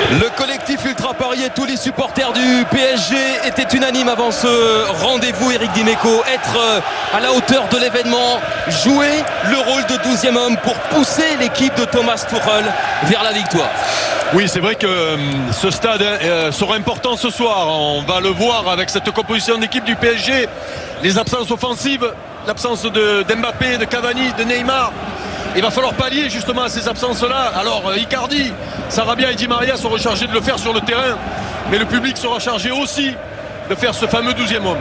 Le collectif Ultra Paris et tous les supporters du PSG étaient unanimes avant ce rendez-vous. Éric Dimeco, être à la hauteur de l'événement, jouer le rôle de 12e homme pour pousser l'équipe de Thomas Tuchel vers la victoire. Oui, c'est vrai que ce stade sera important ce soir. On va le voir avec cette composition d'équipe du PSG. Les absences offensives, l'absence d'Mbappé, de Cavani, de Neymar. Il va falloir pallier justement à ces absences-là. Alors Icardi, Sarabia et Di Maria sont rechargés de le faire sur le terrain. Mais le public sera chargé aussi de faire ce fameux 12e homme.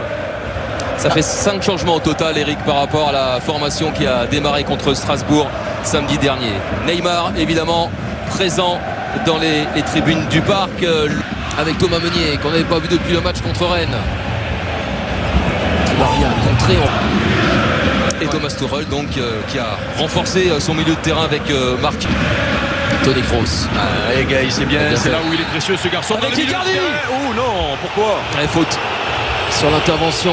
Ça fait 5 changements au total, Eric, par rapport à la formation qui a démarré contre Strasbourg samedi dernier. Neymar, évidemment, présent dans les tribunes du parc, avec Thomas Meunier, qu'on n'avait pas vu depuis le match contre Rennes. Di Maria contré et Thomas Tuchel donc qui a renforcé son milieu de terrain avec Marc Toni Kroos. Les gars, c'est bien, c'est là où il est précieux ce garçon. Avec Icardi. Oh non, pourquoi? Faute sur l'intervention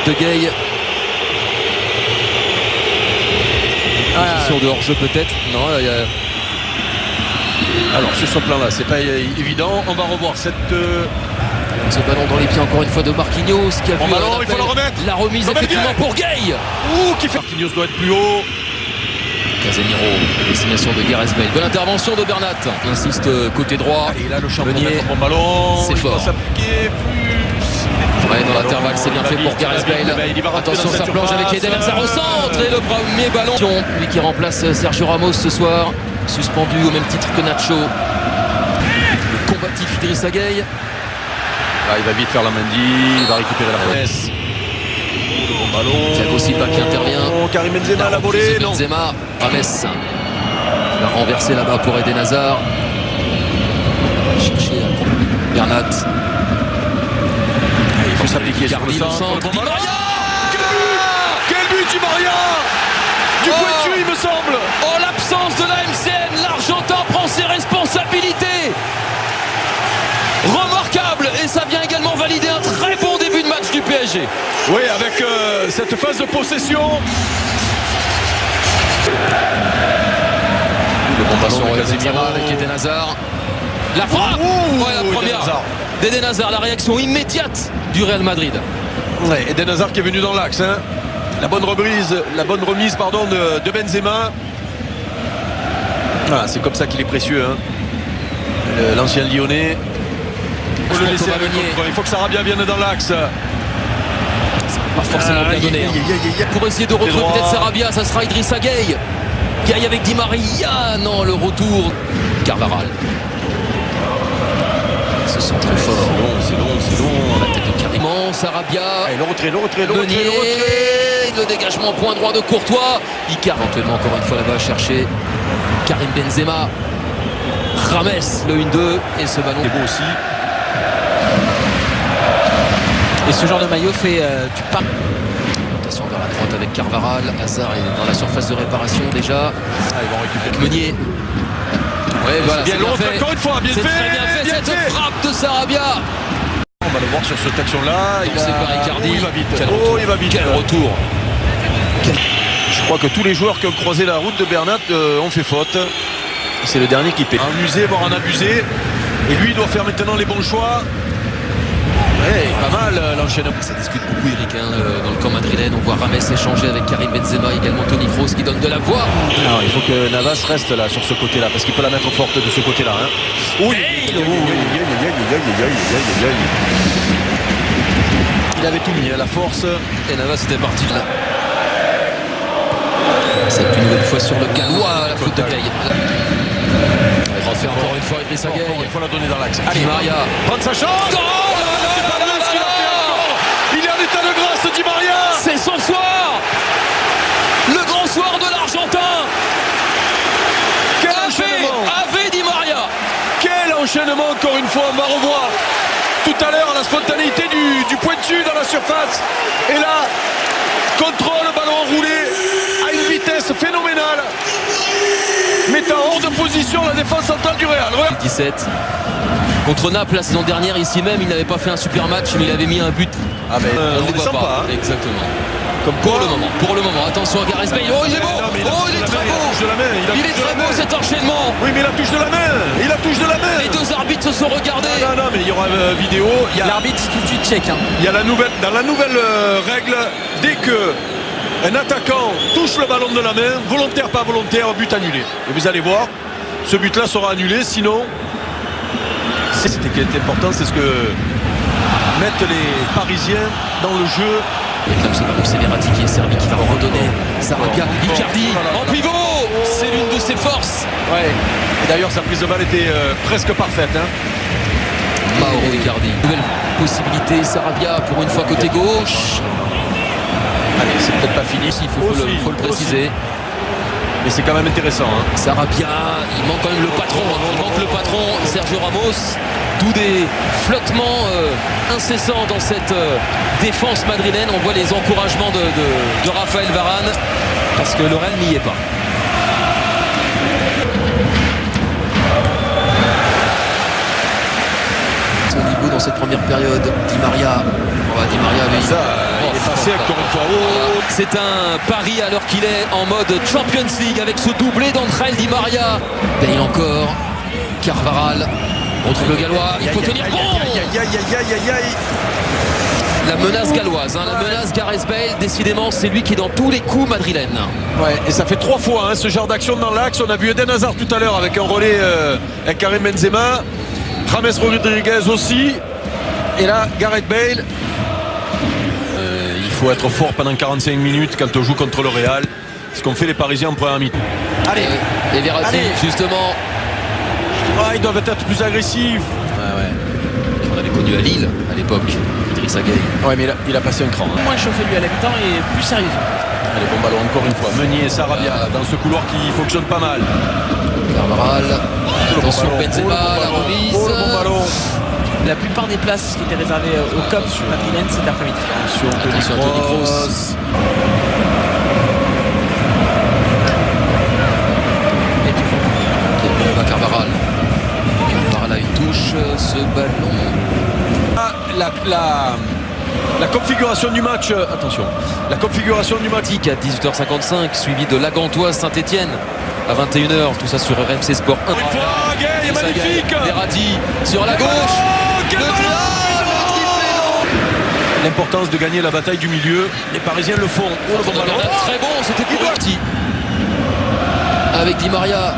de Gueye. Sur de hors-jeu peut-être. Non, il y a... Alors sur ce plan là c'est pas évident. On va revoir cette ce ballon dans les pieds encore une fois de Marquinhos qui a vu ballon, il faut le remettre. La remise effectivement pour Gueye. Qui fait Marquinhos doit être plus haut. Casemiro, destination de Gareth Bale. Bonne intervention de Bernat. Insiste côté droit. Allez, là le champ Meunier, bon ballon. c'est fort. S'appliquer plus. Ouais, dans l'intervalle, c'est bien fait pour Gareth Bale. Attention, ça plonge avec Eden Hazard au centre et le premier ballon. Lui qui remplace Sergio Ramos ce soir, suspendu au même titre que Nacho. Le combatif Idrissa Gueye. Il va vite faire la Mendy, il va récupérer la finesse. Bon ballon. Thiago Silva qui intervient. Karim Benzema la volée. Benzema, Rames va renverser là-bas pour Eden Hazard. Chercher Bernat. Il faut s'appliquer sur le centre. Di Maria. Quel but Di Maria. Du pointu il me semble. En l'absence de la MCN, l'Argentin prend ses responsabilités. Remarquable, et ça vient également valider un très bon début de match du PSG. Oui, avec cette phase de possession. Le bon ballon de Casemiro avec Eden Hazard. La frappe, la première d'Eden Hazard, la réaction immédiate du Real Madrid. Ouais, Eden Hazard qui est venu dans l'axe. Hein. La bonne remise de Benzema. Voilà, c'est comme ça qu'il est précieux. Hein. L'ancien Lyonnais. Il faut que Sarabia vienne dans l'axe. Pas forcément bien donné. Pour essayer de retrouver peut-être Sarabia, ça sera Idrissa Gueye. Gueye avec Di Maria. Non, le retour. Carvajal. Ce sont très fort. C'est long. La tête de Karim. Sarabia. Et le retrait. Le dégagement point droit de Courtois. Icar éventuellement encore une fois là-bas chercher Karim Benzema. Rames, le 1-2. Et ce ballon est beau aussi. Et ce genre de maillot fait du pas. Attention vers la droite avec Carvajal. Hazard est dans la surface de réparation déjà. Ils vont récupérer Meunier. Ouais, voilà, bien long, encore une fois, bien fait. Très bien fait cette frappe de Sarabia. On va le voir sur cette action-là. C'est par Icardi. Il va vite. Il va vite. Quel retour. Je crois que tous les joueurs qui ont croisé la route de Bernat ont fait faute. C'est le dernier qui paie. En user, voire en abuser. Et lui, il doit faire maintenant les bons choix. Ouais, pas mal l'enchaînement. Ça discute beaucoup, Eric, dans le camp madrilène. On voit Rames échanger avec Karim Benzema, également Toni Kroos qui donne de la voix. Alors, il faut que Navas reste là sur ce côté-là parce qu'il peut la mettre forte de ce côté-là. Hein. Oui. Il avait tout mis à la force. Et Navas était parti là. C'est une nouvelle fois sur le gallois, la faute de Gueye. Il refait encore une fois Idrissa Gueye. Il faut la donner dans l'axe. Allez, Maria. Prendre sa chance. Il est en état de grâce, Di Maria. C'est son soir. Le grand soir de l'Argentin. Quel enchaînement. Ave Di Maria. Quel enchaînement encore une fois. On va revoir tout à l'heure la spontanéité du pointu dans la surface. Et là, contrôle, ballon enroulé à une vitesse phénoménale, mettant hors de position la défense centrale du Real. 17 contre Naples la saison dernière, ici même il n'avait pas fait un super match mais il avait mis un but. Ah mais on ne le voit pas. Hein. Exactement. Comme pour le moment. Attention à Gareth Bale. Oh il est beau. Il est très beau. Il est très beau cet enchaînement. Oui, mais il la touche de la main. Il la touche de la main. Les deux arbitres se sont regardés. Non, mais il y aura vidéo. L'arbitre dit tout de suite check. Il y a dans la nouvelle règle, dès que un attaquant touche le ballon de la main, volontaire, pas volontaire, but annulé. Et vous allez voir, ce but-là sera annulé. Sinon, c'était qui est important, c'est ce que mettent les Parisiens dans le jeu. Et comme ce ballon, c'est Verratti qui est servi, qui va redonner. Sarabia, Icardi, en pivot. C'est l'une de ses forces. Ouais. Et d'ailleurs, sa prise de balle était presque parfaite. Mauro Icardi. Nouvelle possibilité, Sarabia pour une fois côté gauche. Allez, c'est peut-être pas fini. Il faut le préciser. Mais c'est quand même intéressant. Sarabia, il manque quand même le patron. Il manque le patron, Sergio Ramos. Tous des flottements incessants dans cette défense madrilène. On voit les encouragements de Raphaël Varane parce que le Real n'y est pas. Au niveau dans cette première période, Di Maria. Di Maria, lui. Il est passé encore une fois. C'est un pari alors qu'il est en mode Champions League avec ce doublé d'Angel Di Maria. Bale encore. Carvajal. On retrouve le Gallois. Il faut tenir bon. La menace galloise, la menace Gareth Bale. Décidément, c'est lui qui est dans tous les coups madrilènes. Ouais, et ça fait 3 fois ce genre d'action dans l'axe. On a vu Eden Hazard tout à l'heure avec un relais avec Karim Benzema. James Rodriguez aussi. Et là, Gareth Bale. Il faut être fort pendant 45 minutes quand on joue contre le Real. Ce qu'ont fait les Parisiens en première mi-temps. Allez, et Verratti, justement. Ils doivent être plus agressifs. On avait connu à Lille à l'époque, Idrissa Gueye. Ouais, mais il a passé un cran. Moins chauffé lui à la mi-temps et plus sérieux. Allez, bon ballon encore une fois. Meunier et Sarabia dans ce couloir qui fonctionne pas mal. Carvajal. Attention, Benzema, la remise. Bon ballon. La plupart des places qui étaient réservées au COP madrilène cet après-midi. Attention, Toni Kroos. Carvajal. Carvajal a une touche, ce ballon. La configuration du match, attention, la configuration du match à 18h55, suivi de la Gantoise Saint-Etienne à 21h, tout ça sur RMC Sport 1. Une fois, Gueye est magnifique. Verratti sur la gauche. L'importance de gagner la bataille du milieu, les Parisiens le font. Le bon ballon. Très bon, c'était pour Verratti. Avec Di Maria.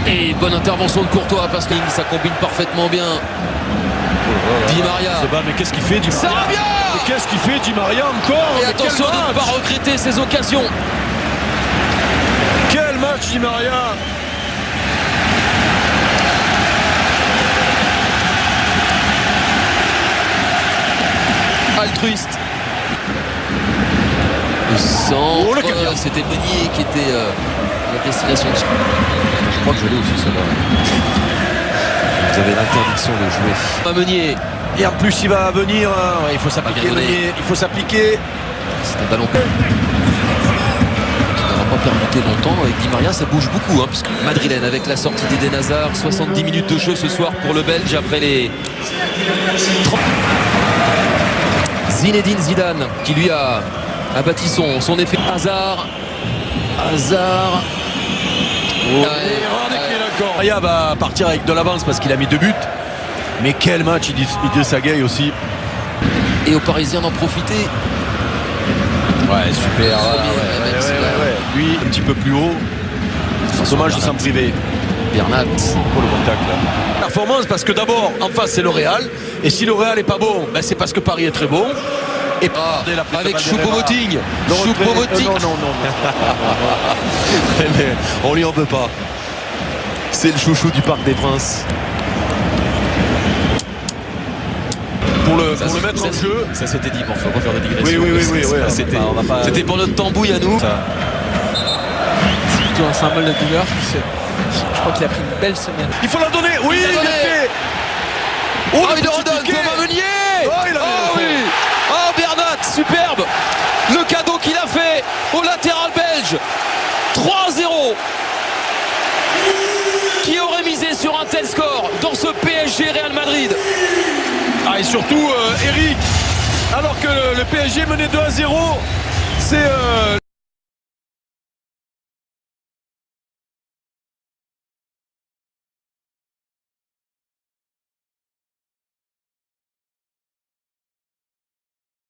Et bonne intervention de Courtois parce que ça combine parfaitement bien. Di Maria. Mais qu'est-ce qu'il fait Di Maria? Sarabia. Mais qu'est-ce qu'il fait Di Maria encore? Et attention de ne pas regretter ces occasions. Quel match Di Maria! Altruiste. Le centre. Le caviar. C'était Meunier qui était la destination. Je crois que je l'ai aussi celle-là. Vous avez l'interdiction de jouer. Meunier. Et en plus il va venir. Il faut s'appliquer. Il faut s'appliquer. C'est un ballon qui n'aura pas permuté longtemps. Avec Di Maria, ça bouge beaucoup. Puisque madrilène avec la sortie d'Eden Hazard. 70 minutes de jeu ce soir pour le Belge après les 30. Zinedine Zidane qui lui a bâti son effet. Hazard. Maria va partir avec de l'avance parce qu'il a mis 2 buts. Mais quel match Idrissa Gueye aussi. Et aux Parisiens d'en profiter. Ouais, super. Lui, un petit peu plus haut. Dommage de s'en priver. Bernat. Pour le contact là. Performance parce que d'abord en face c'est le Real. Et si le Real est pas bon, c'est parce que Paris est très bon. Et avec Choupo-Moting. Choupo-Moting. Non. Mais on lui en veut pas. C'est le chouchou du Parc des Princes. Pour le mettre en jeu. Ça c'était dit, bon, faut pas faire de digression. Oui. C'était pour notre tambouille à nous. C'est plutôt un symbole de douleur. Je crois qu'il a pris une belle semaine. Il faut la donner. Oui, il l'a fait. Il le redonne. Thomas Meunier. Oui. Bernat, superbe. Le cadeau qu'il a fait au latéral belge. 3-0. Qui aurait misé sur un tel score dans ce PSG Real Madrid? Et surtout Eric, alors que le PSG menait 2-0, c'est